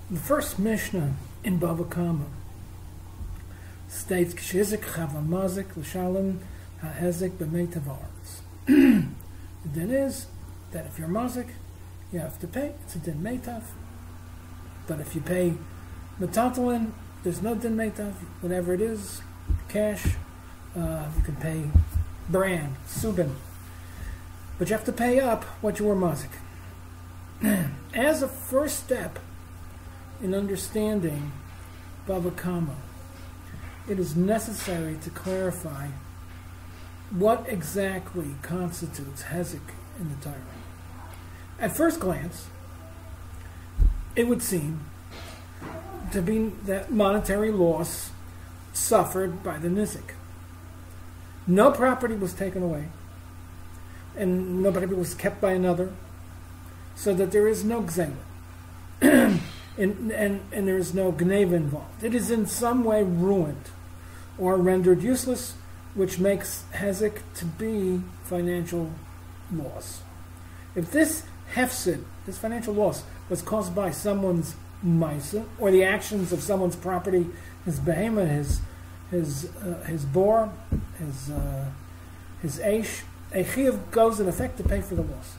The first Mishnah in Bava Kama states, "Hezik chava mazik l'shalom ha'hezik b'mei tavaris." The din is that if you're mazik, you have to pay. It's a din meitav. But if you pay metatolin, there's no din meitav. Whatever it is, cash, you can pay brand, subin. But you have to pay up what you were mazik. As a first step in understanding Bava Kama, it is necessary to clarify what exactly constitutes hezuk in the Torah. At first glance, it would seem to be that monetary loss suffered by the nizik. No property was taken away, and no property was kept by another, so that there is no gnaiva. And there is no gnaiva involved. It is in some way ruined or rendered useless, which makes hezuk to be financial loss. If this hefsid, this financial loss, was caused by someone's maisa or the actions of someone's property, his behemoth, his boar, his aish, a chiyuv goes in effect to pay for the loss.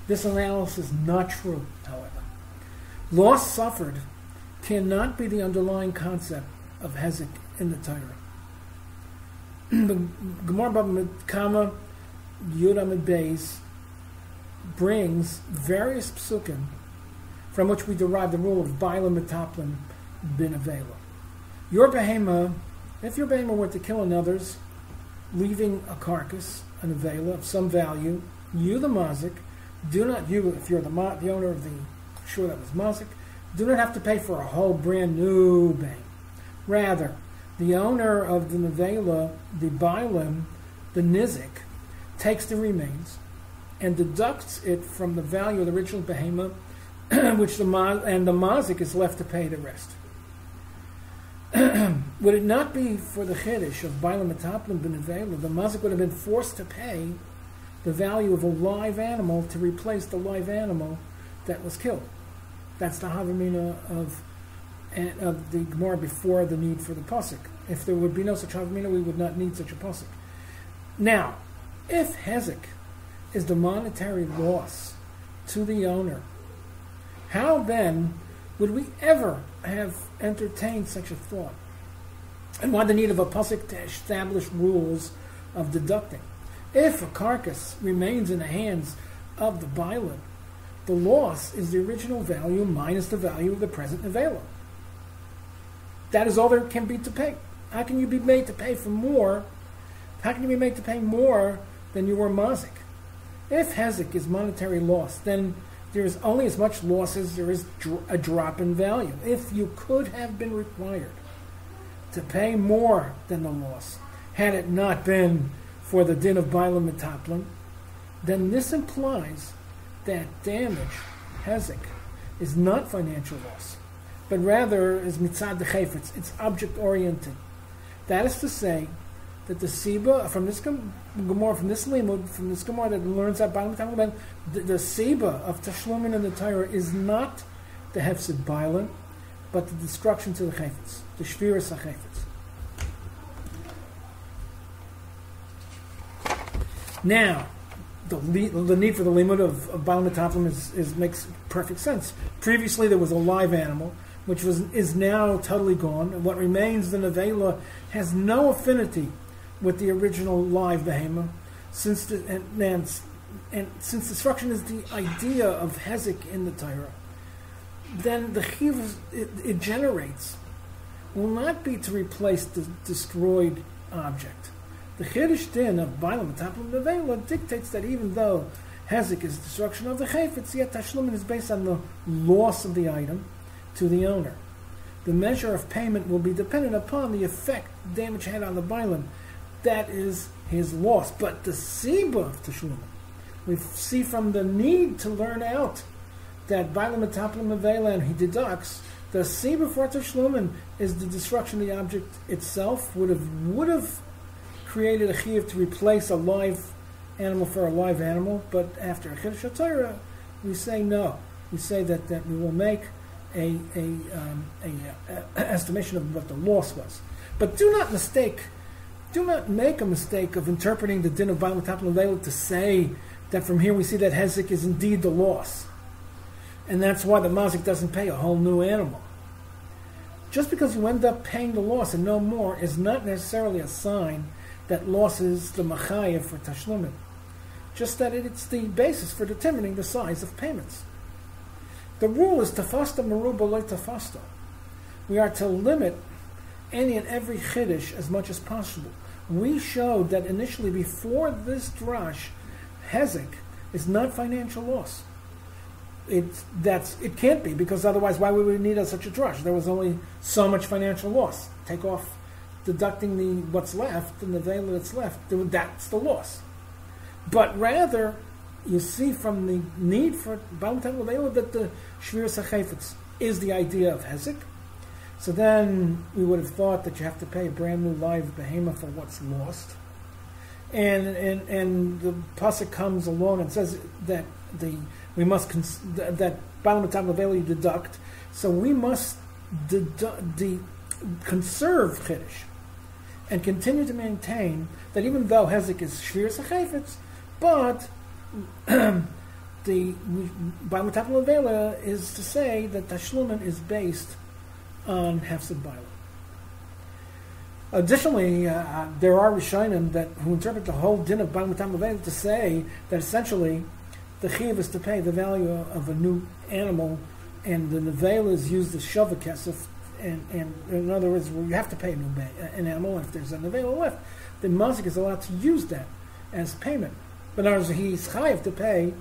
This analysis is not true, however. Loss suffered cannot be the underlying concept of hezuk in the Torah. The Gemara Bava Kama Yud Amid Beis brings various psukim from which we derive the rule of Baila Metaplin bin Avela. Your behemoth, if your behemoth were to kill another's, leaving a carcass, an avela of some value, you the mazik, do not, you if you're the owner of the shore that was mazik, do not have to pay for a whole brand new behemoth. Rather, the owner of the nevela, the bailim, the nizik, takes the remains and deducts it from the value of the original behemoth, which the mazik is left to pay the rest. Would it not be for the chiddush of bailim metaplin ben nevela, the mazik would have been forced to pay the value of a live animal to replace the live animal that was killed. That's the havamina of the Gemara before the need for the pasuk. If there would be no such havamina, we would not need such a pasuk. Now, if hezuk is the monetary loss to the owner, how then would we ever have entertained such a thought? And why the need of a pasuk to establish rules of deducting? If a carcass remains in the hands of the bailim, the loss is the original value minus the value of the present nevela. That is all there can be to pay. How can you be made to pay for more? How can you be made to pay more than you were mazik? If hezuk is monetary loss, then there is only as much loss as there is a drop in value. If you could have been required to pay more than the loss, had it not been for the din of bailim metaplin, then this implies that damage, hezuk, is not financial loss, but rather is mitzad the chayfetz. It's object-oriented. That is to say, that the siba from this gemara, from this limud, from this gemara that learns that bailim metaplin, the siba of tashlumin in the Torah is not the hefsid bailim, but the destruction to the chayfetz, the shviras hachayfetz. Now, the need for the limud of bailim metaplin makes perfect sense. Previously, there was a live animal, which is now totally gone, and what remains, the nevela, has no affinity with the original live behemoth, since destruction is the idea of hezuk in the Torah. Then the chiyuv it generates will not be to replace the destroyed object. The chiddush din of bailim metaplin nevela dictates that even though hezuk is destruction of the chayfetz, yet tashlumin is based on the loss of the item to the owner. The measure of payment will be dependent upon the effect damage had on the bailim. That is his loss. But the siba of tashlumin, we see from the need to learn out that bailim metaplin nevela, and he deducts, the siba for tashlumin is the destruction of the object itself. Would have created a chiyuv to replace a live animal for a live animal, but after a chiddush Torah, we say no. We say that we will make estimation of what the loss was. But do not make a mistake of interpreting the din of Baal Metapel Leila to say that from here we see that hezuk is indeed the loss. And that's why the mazik doesn't pay a whole new animal. Just because you end up paying the loss and no more is not necessarily a sign that loss is the machayev for tashlumin. Just that it's the basis for determining the size of payments. The rule is tafasta meruba loy tafasta. We are to limit any and every chiddush as much as possible. We showed that initially before this drash, hezuk is not financial loss. It can't be, because otherwise why would we need such a drash? There was only so much financial loss. Take off, deducting what's left and the veil that's left, that's the loss. But rather, you see from the need for Baal Metapel Leila that the Shviras HaChayfetz is the idea of hezuk. So then we would have thought that you have to pay a brand new live behemoth for what's lost. And the pasuk comes along and says that that Baal Metapel Leila you deduct. So we must conserve chiddush and continue to maintain that even though hezuk is Shviras HaChayfetz, but the Baal Metapel Leila is to say that tashlumin is based on hefsed baila. Additionally, there are Rishonim who interpret the whole din of Baal Metapel Leila to say that essentially the chiyuv is to pay the value of a new animal, and the nevela is used as shava kesef, and in other words, you have to pay an animal, and if there's a nevela left, then mazik is allowed to use that as payment. But in other words, he's chayav to pay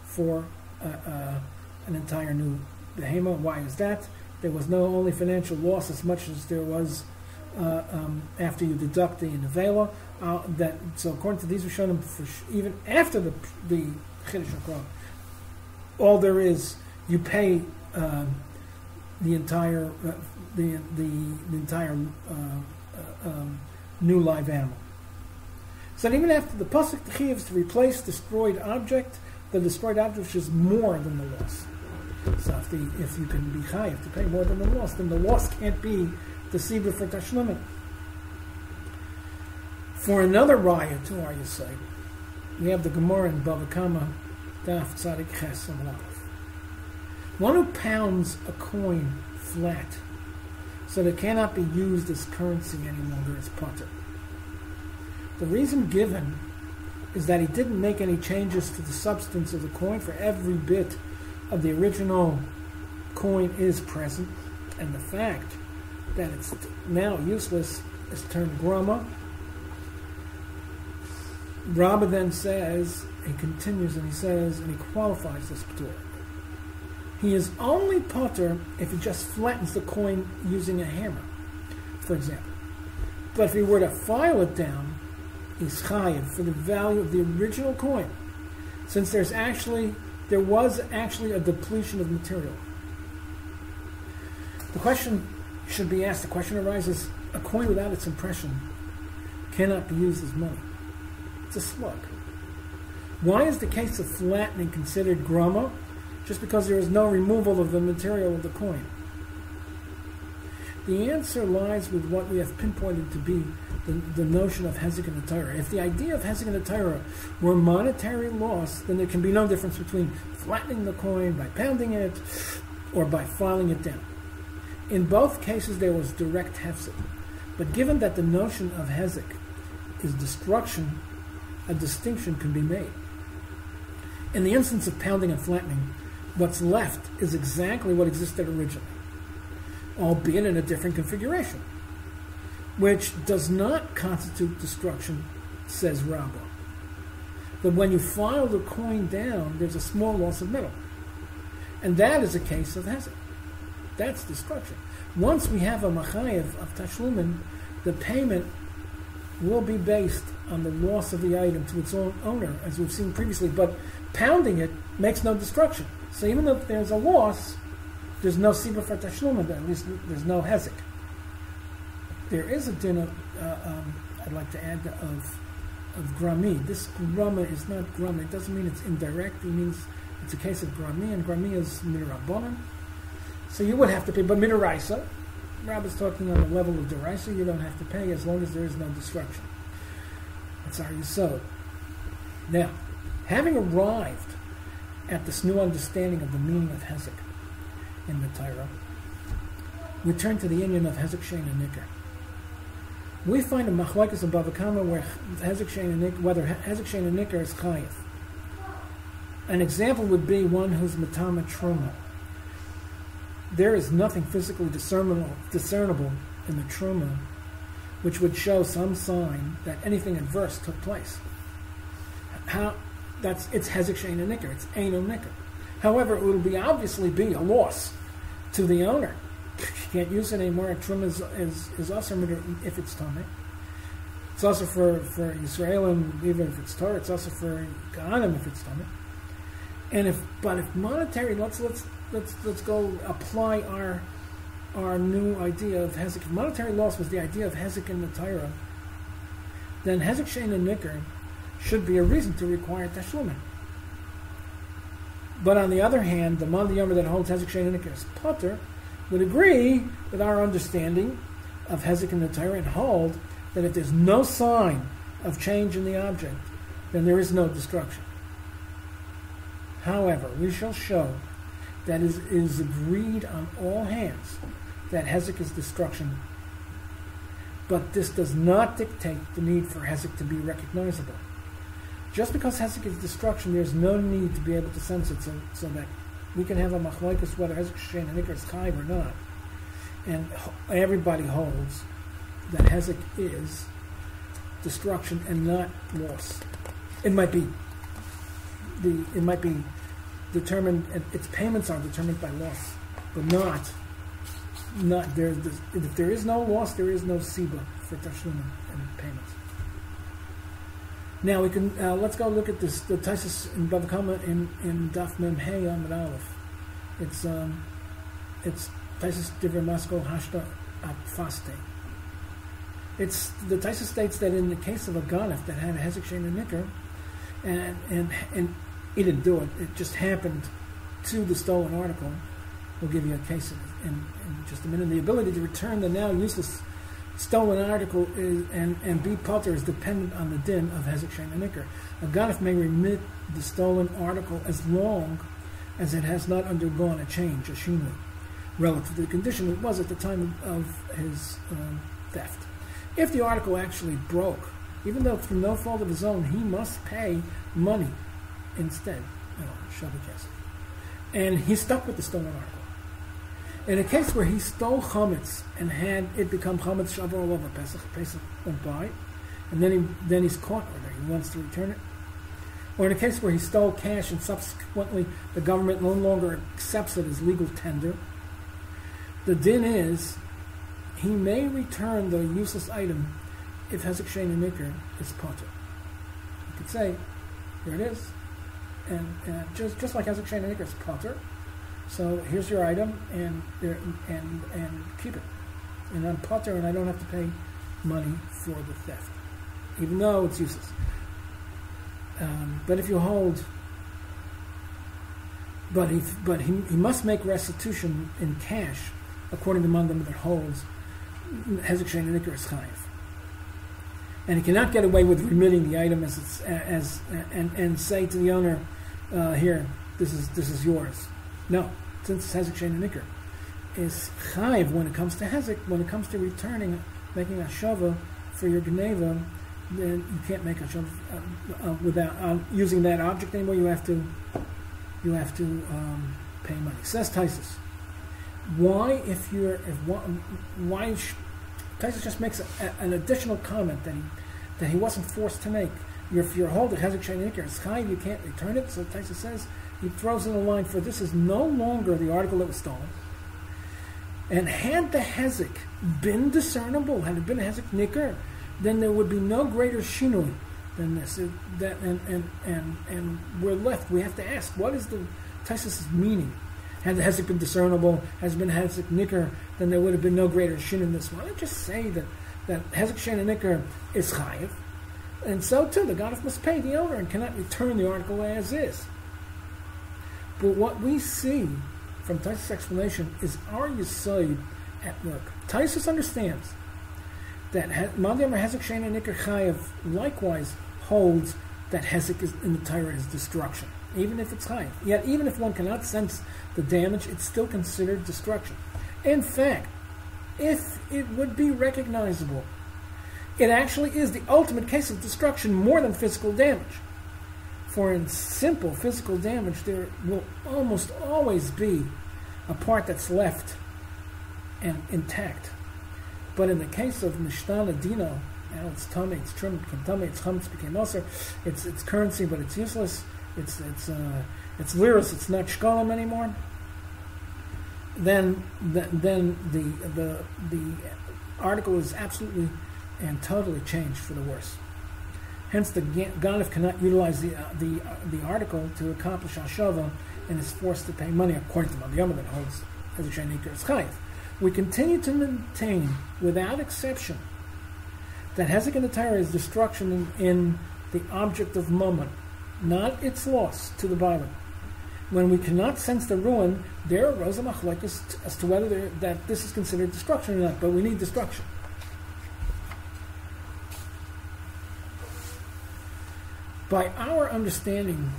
for an entire new behemoth. Why is that? There was no only financial loss as much as there was after you deduct the nevela. So according to these Rishonim, even after the Chiddush HaKron, all there is, you pay the entire new live animal. So even after the pasuk, the chiyuv is to replace destroyed object, the destroyed object which is more than the loss. So if you can be chayav to pay more than the loss, then the loss can't be the sibur for tashlumin. For another raya to our yesod, we have the Gemara in Bava Kama, Daf Tzadik Ches Amud Aleph. One who pounds a coin flat so that it cannot be used as currency any longer is potter. The reason given is that he didn't make any changes to the substance of the coin, for every bit of the original coin is present, and the fact that it's now useless is turned grama. Rabba then says, he continues and he says, and he qualifies this p'tur. He is only potter if he just flattens the coin using a hammer, for example. But if he were to file it down, he's chayav for the value of the original coin, since there was actually a depletion of material. The question should be asked, the question arises, a coin without its impression cannot be used as money. It's a slug. Why is the case of flattening considered grama? Just because there is no removal of the material of the coin. The answer lies with what we have pinpointed to be the notion of hezuk in the Torah. If the idea of hezuk in the Torah were monetary loss, then there can be no difference between flattening the coin by pounding it or by filing it down. In both cases there was direct hefsed. But given that the notion of hezuk is destruction, a distinction can be made. In the instance of pounding and flattening, what's left is exactly what existed originally, albeit in a different configuration, which does not constitute destruction, says Rabbah. But when you file the coin down, there's a small loss of metal. And that is a case of hezuk. That's destruction. Once we have a machayev of tashlumin, the payment will be based on the loss of the item to its own owner, as we've seen previously. But pounding it makes no destruction. So even if there's a loss, there's no sibur for tashlumin, at least there's no hezuk. There is a din I'd like to add of grami. This grama is not grama. It doesn't mean it's indirect. It means it's a case of grami, and grami is mirabbanan. So you would have to pay, but midaraisa, Rabbi's talking on the level of deraisa, you don't have to pay as long as there is no destruction. That's our yesod. Now, having arrived at this new understanding of the meaning of hezuk in the Torah, we turn to the union of hezuk, shein, and nikar. We find a machlokes in Bava Kama where hezuk, shein, and nikar, whether hezuk, shein, and nikar is chayiv. An example would be one who's matama truma. There is nothing physically discernible in the truma which would show some sign that anything adverse took place. It's hezuk, shein, and nikar. It's eino nikar. However, it will obviously be a loss to the owner. You can't use it anymore. Truma is also if it's Tomei. It's also for Yisraelim, even if it's Torah. It's also for Kohanim if it's Tomei. And if monetary, let's go apply our new idea of hezuk. If monetary loss was the idea of hezuk in the Torah, then hezuk, shein, and nikar should be a reason to require tashlumin. But on the other hand, the man yomer that holds hezuk, shein, and nikar is potter would agree with our understanding of hezuk in the Torah and hold that if there's no sign of change in the object, then there is no destruction. However, we shall show that it is agreed on all hands that hezuk is destruction, but this does not dictate the need for hezuk to be recognizable. Just because hezuk is destruction, there's no need to be able to sense it so that we can have a machlokes whether hezuk, shein, and nikar is chayiv or not. And everybody holds that hezuk is destruction and not loss. It might be determined, its payments are determined by loss, but not there. If there is no loss, there is no siba for tashlum and payments. Now we can let's go look at this. The Taisus in Bava Kama in Daf Mem Hey Amud Aleph. It's Taisus Divrei Maskol Hashta Atfaste. It's the Taisus states that in the case of a ganef that had a hezuk, shein, and nikar, and he didn't do it. It just happened to the stolen article. We'll give you a case in just a minute. The ability to return the now useless stolen article and be potter is dependent on the din of hezuk, shein, and nikar. A ganef may remit the stolen article as long as it has not undergone a change, a shinui, relative to the condition it was at the time of his theft. If the article actually broke, even though through no fault of his own, he must pay money instead. And he's stuck with the stolen article. In a case where he stole chametz and had it become chametz shavar all over Pesach went by, and then he's caught with it, he wants to return it. Or in a case where he stole cash and subsequently the government no longer accepts it as legal tender, the din is he may return the useless item if hezuk, shein, and nikar is potter. You could say, here it is, and just like hezuk, shein, and nikar is potter. So here's your item, and keep it. And I'm potter, and I don't have to pay money for the theft, even though it's useless. But if you hold, but he must make restitution in cash, according to Mandam that holds hezuk, shein, and nikar is chayiv. And he cannot get away with remitting the item and say to the owner, here, this is yours. No, since hezuk, shein, and nikar is chayiv when it comes to hezuk, when it comes to returning, making a shava for your gnaiva, then you can't make a shava without using that object anymore. You have to pay money. Says Taisus. Why Taisus just makes an additional comment that he wasn't forced to make. If you're holding hezuk, shein, and nikar, it's chayiv, you can't return it. So Taisus says, he throws in a line, for this is no longer the article that was stolen. And had the hezuk been discernible, had it been a hezuk nikar, then there would be no greater shinui than this. And we're left. We have to ask, what is the Taisus' meaning? Had the hezuk been discernible, has been hezuk nikar, then there would have been no greater shin in this. Why don't just say that hezuk, shein, and nikar is chayiv, and so too the ganef must pay the owner and cannot return the article as is. But what we see from Taisus' explanation is our Yesod at work. Taisus understands that Madiyam or Hezuk Shein and Nikar Chayev likewise holds that Hezuk is in the Torah is destruction, even if it's Chayev. Yet, even if one cannot sense the damage, it's still considered destruction. In fact, if it would be recognizable, it actually is the ultimate case of destruction more than physical damage. For in simple physical damage, there will almost always be a part that's left and intact. But in the case of Mishtana Dino, now it's tummy, it's trim, it became tummy, it's chum, it became ulcer, it's currency, but it's useless, it's liras, it's not shkolim anymore. Then the article is absolutely and totally changed for the worse. Hence, the Ganav cannot utilize the article to accomplish Hashava and is forced to pay money, according to Madiyam that holds as a Shaynikar is Chayiv. We continue to maintain, without exception, that Hezek in the Torah is destruction in the object of Mammon, not its loss to the Bible. When we cannot sense the ruin, there arose a machlokes as to whether that this is considered destruction or not, but we need destruction. By our understanding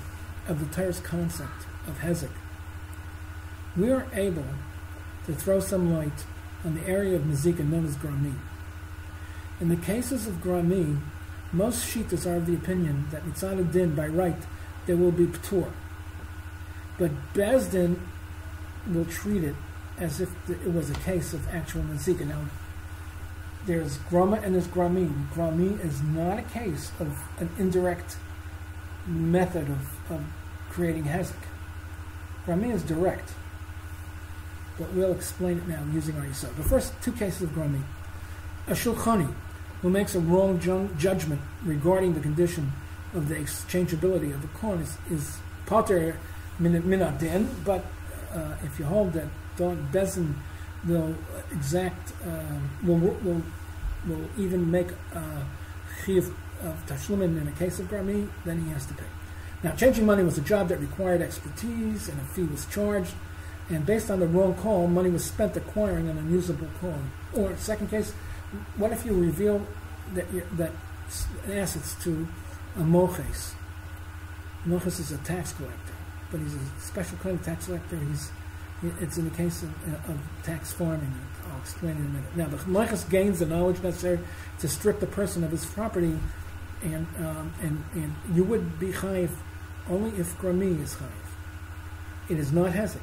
of the Torah's concept of Hezek, we are able to throw some light on the area of Mezika known as Grami. In the cases of Grami, most Shitas are of the opinion that Mitzad Din, by right, there will be P'tur. But Bezdin will treat it as if it was a case of actual Mezika. Now, there's Grama and there's Grami. Grami is not a case of an indirect method of creating Hezek. Grami is direct. But we'll explain it now using our Yisod. The first two cases of Grami. A Shulchani, who makes a wrong judgment regarding the condition of the exchangeability of the coin, is Pater min adin, but if you hold that Bezin will exact, will even make chiyuv of tashlumin in a case of Grami, then he has to pay. Now, changing money was a job that required expertise, and a fee was charged, and based on the wrong call, money was spent acquiring an unusable coin. Or, second case, what if you reveal that assets to a moches? Moches is a tax collector, but he's a special kind of tax collector. It's in the case of tax farming. I'll explain in a minute. Now, the moches gains the knowledge necessary to strip the person of his property, and you would be chayiv only if Grami is chayiv. It is not hezek.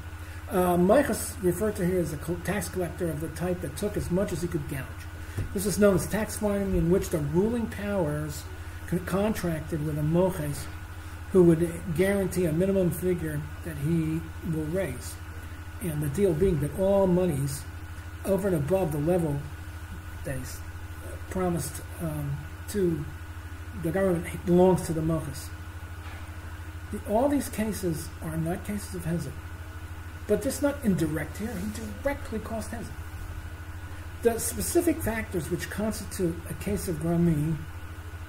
Moches referred to here as a tax collector of the type that took as much as he could gouge. This is known as tax farming, in which the ruling powers contracted with a moches who would guarantee a minimum figure that he will raise. And the deal being that all monies over and above the level that is promised to the government belongs to the moches. All these cases are not cases of hezek. But this is not indirect here. He directly caused hezek. The specific factors which constitute a case of Grami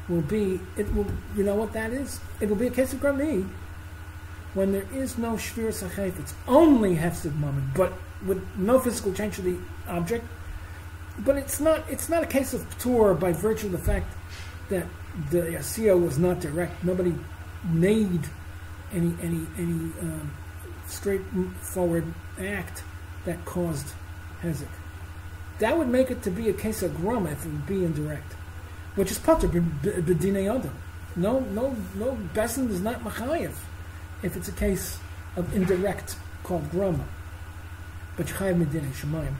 will be, you know what that is? It will be a case of Grami when there is no shvir sachayf. It's only hefsid moment, but with no physical change to the object. But it's not a case of p'tur by virtue of the fact that the asiyah was not direct. Nobody made any straightforward act that caused hezek. That would make it to be a case of grama if it would be indirect, which is pater b'dinei adam. No, besin is not machayev if it's a case of indirect called grama, but chayev medinei shemayim.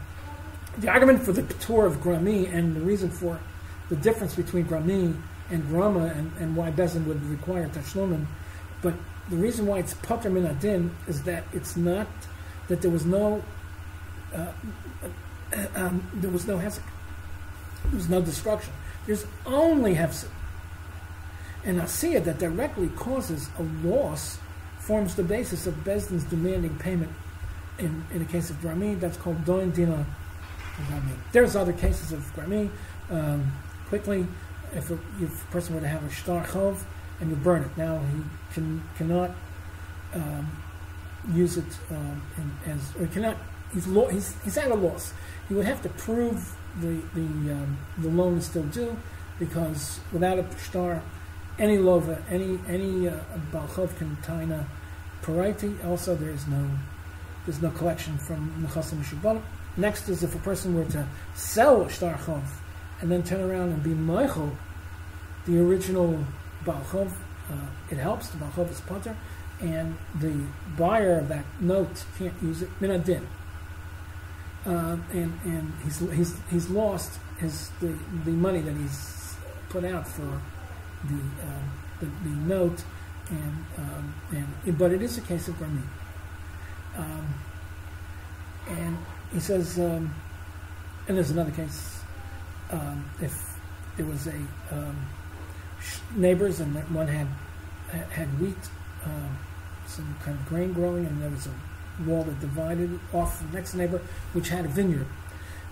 The argument for the p'tur of grami and the reason for the difference between grami and grama and why besin would require tashlumin, but the reason why it's pater min adin is that it's not that there was no hezek. There was no destruction. There's only hefsid. And asiyah that directly causes a loss forms the basis of Bezdin's demanding payment in a case of Grami. That's called doin dina Grami. There's other cases of Grami. Quickly, if a person were to have a shtar chov and you burn it, now he cannot use it or he cannot. He's at a loss. He would have to prove the loan is still due, because without a shtar, any lova, any balchov can taina paraiti. Also, there's no collection from nechasim shibbonim. Next is if a person were to sell a shtar chov and then turn around and be meichel the original balchov, it helps. The balchov is potter, and the buyer of that note can't use it min adin. And he's lost the money that he's put out for the note, but it is a case of grami. And he says, and there's another case, if there was neighbors and one had wheat, some kind of grain growing, and there was a wall that divided off the next neighbor, which had a vineyard.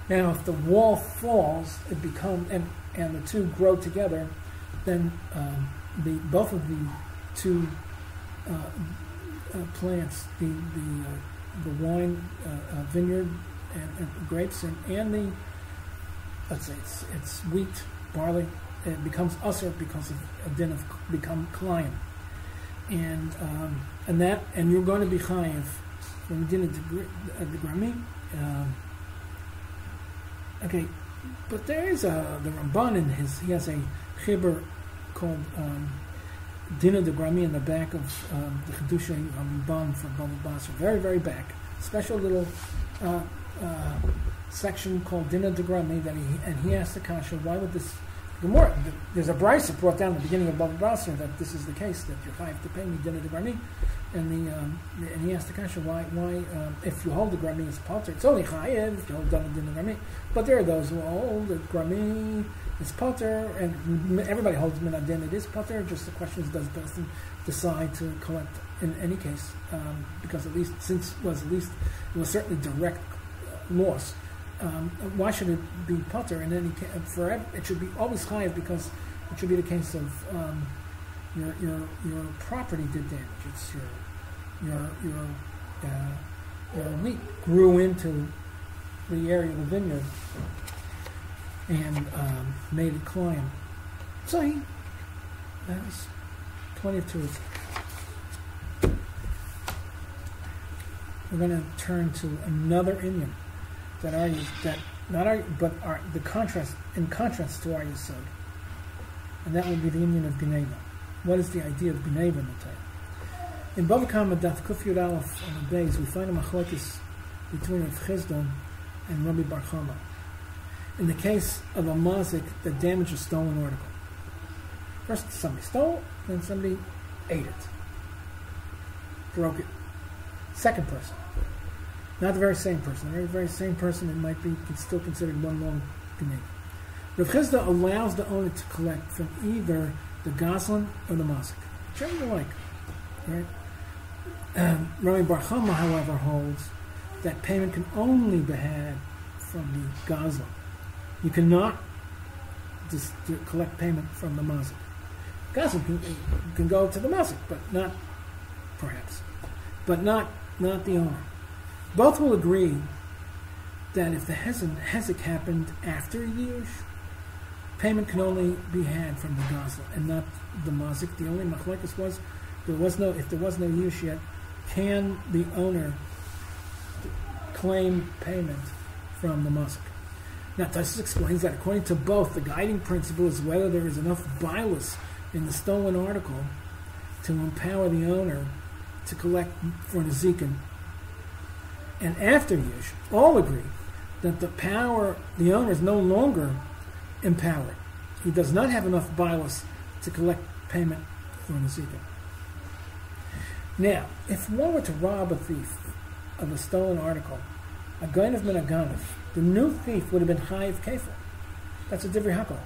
Now, if the wall falls, it becomes and the two grow together, then both of the two plants, the wine vineyard and grapes and the, let's say it's wheat, barley, it becomes usher because of a din of become klion, and you're going to be chayiv from the din of the grami. Okay, but there is the Ramban he has a chibur called Dina de Grami in the back of the Chedusha Ramban for Bava Basra, very, very back. Special little section called Dina de Grami that he asked the kasha, why would this Gemara? There's a brisa brought down at the beginning of Bava Basra that this is the case, that you have to pay me Dina de Grami, and he asked the kasha, why if you hold the Grami as potter, it's only chayiv if you hold Dina de Grami, but there are those who hold the Grami is potter, and everybody holds min adin, it is potter. Just the question is, does the person decide to collect in any case? Because at least it was certainly direct loss. Why should it be potter? In any case, forever it should be always chayiv, because it should be the case of your property did damage. It's your wheat grew into the area of the vineyard and made it climb. So that was plenty of tools. We're going to turn to another Indian that argues that the contrast to our Yesod, and that would be the Indian of gnaiva. What is the idea of gnaiva in the Torah? In Bava Kama Daf Kuf Yud Aleph on the base, we find a machlokes between Rav Chisda and Rabbi Bar Chama. In the case of a mazik that damaged a stolen article. First somebody stole, then somebody ate it. Broke it. Second person. Not the very same person. The very same person, it might be still considered one long gnaiva. Rav Chisda allows the owner to collect from either the goslin or the mazik, whichever you like. Right? Rabbi Bar Chama, however, holds that payment can only be had from the goslin. You cannot just collect payment from the mazik. Goslin can go to the mazik, but not the owner. Both will agree that if the hezuk happened after a yush, payment can only be had from the goslin and not the mazik. The only machlekes was if there was no yush yet, can the owner claim payment from the mazik? Now, Tosfos explains that according to both, the guiding principle is whether there is enough bilus in the stolen article to empower the owner to collect for nezikin. And after Yush, all agree that the owner is no longer empowered. He does not have enough bilus to collect payment for nezikin. Now, if one were to rob a thief of a stolen article, a gnaiva min aganav, the new thief would have been chayiv kefil. That's a divrei hakol.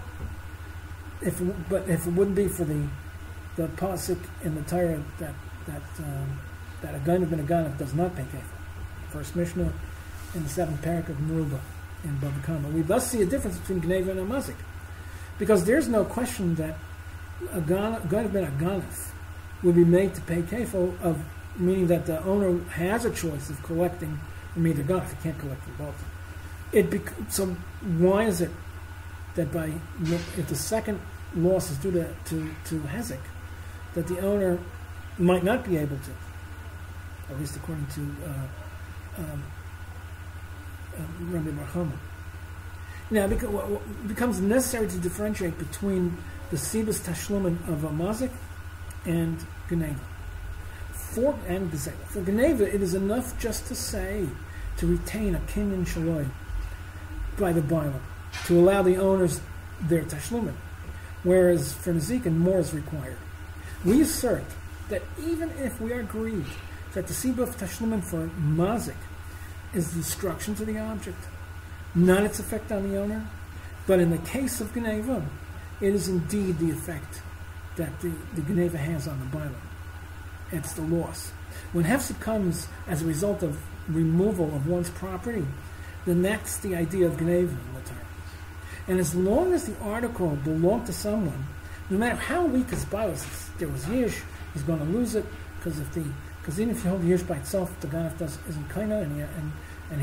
But if it wouldn't be for the pasuk in the Torah that a gnaiva min aganav does not pay kefil. First Mishnah in the 7th parak of Meruba in Bava Kama. We thus see a difference between gnaiva and a mazik, because there's no question that a gnaiva min aganav would be made to pay kefil of meaning that the owner has a choice of collecting from either gun if he can't collect from both. So why is it that if the second loss is due to Hezik, that the owner might not be able to, at least according to Rabbi Barchama. Now, it becomes necessary to differentiate between the Sibas Tashlumin of a mazik and gnaiva. For gnaiva, it is enough just to say, to retain a kinyan shaloi by the Bible, to allow the owners their tashlumin, whereas for nezikin more is required. We assert that even if we are agreed that the Sibah of tashlumin for mazik is destruction to the object, not its effect on the owner, but in the case of gnaiva, it is indeed the effect that the gnaiva has on the Bible. It's the loss. When hefsek comes as a result of removal of one's property, then that's the idea of gnaiva in the Torah. And as long as the article belonged to someone, no matter how weak his bias, if there was yish, he's going to lose it, because even if you hold the yish by itself, the ganef isn't kaina, and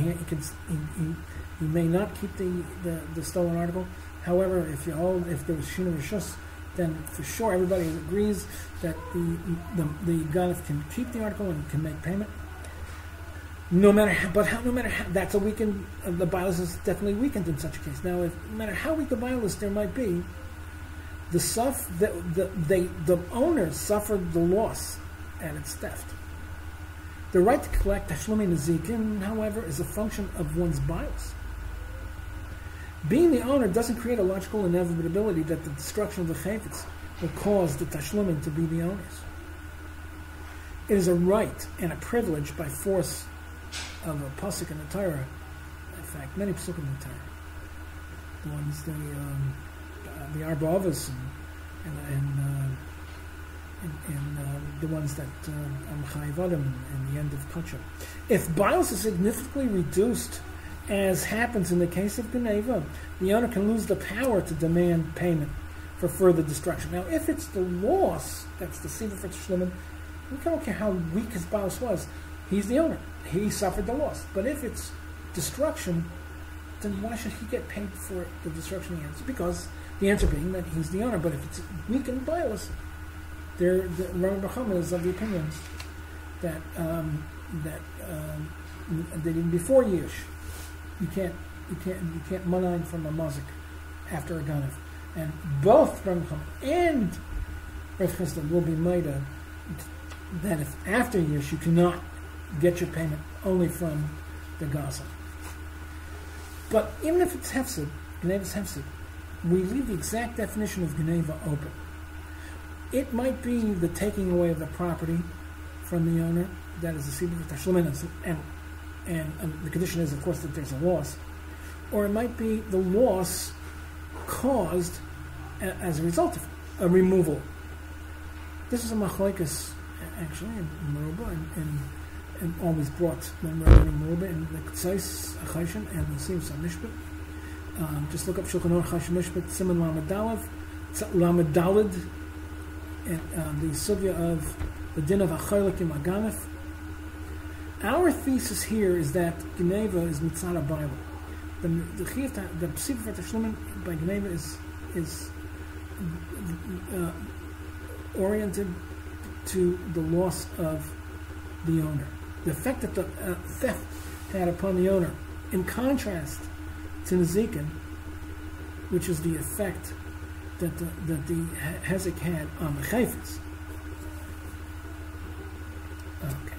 he may not keep the stolen article. However, if there was shina rishus, then for sure everybody agrees that the ganef can keep the article and can make payment. No matter how, that's a weakened. The bias is definitely weakened in such a case. Now, no matter how weak the bias there might be, the owner suffered the loss at its theft. The right to collect tashlumi nezikin, however, is a function of one's bias. Being the owner doesn't create a logical inevitability that the destruction of the chayfetz will cause the tashlumin to be the owners. It is a right and a privilege by force of a pasuk in the Torah. In fact, many pasuk in the Torah, the ones the Arba Avos and the ones that Chayiv Adam in the end of Kachah. If bios is significantly reduced, as happens in the case of gnaiva, the owner can lose the power to demand payment for further destruction. Now, if it's the loss that's the Siva for Tashlumin, we don't care how weak his bios was. He's the owner. He suffered the loss. But if it's destruction, then why should he get paid for the destruction he has? Because the answer being that he's the owner. But if it's weakened bios, the Rabbi Barchama is of the opinion that even before Yish, you can't malign from a mazik after a ganef, and both Rabbi Barchama and Rav Chisda will be made that if after Yish you cannot get your payment only from the Gaza. But even if it's hefsed, gnaiva's hefsed, we leave the exact definition of gnaiva open. It might be the taking away of the property from the owner, that is the Sibah of Tashlumin, and the condition is, of course, that there's a loss. Or it might be the loss caused as a result of a removal. This is a machlokes, actually, in Meruba, and always brought when we're reading Meruba in the Ktsais, Achayshim, and the Sim Samishpit. Just look up Shulchan Aruch Chayshim Mishpit, Simon Lamed Daled, and the sugya of the din of Achaylikim Aganef. Our thesis here is that gnaiva is mitzad Bible. The psif for tashlumin by gnaiva is oriented to the loss of the owner, the effect that the theft had upon the owner, in contrast to nezikin, which is the effect that the hezuk had on the chayfetz. Okay.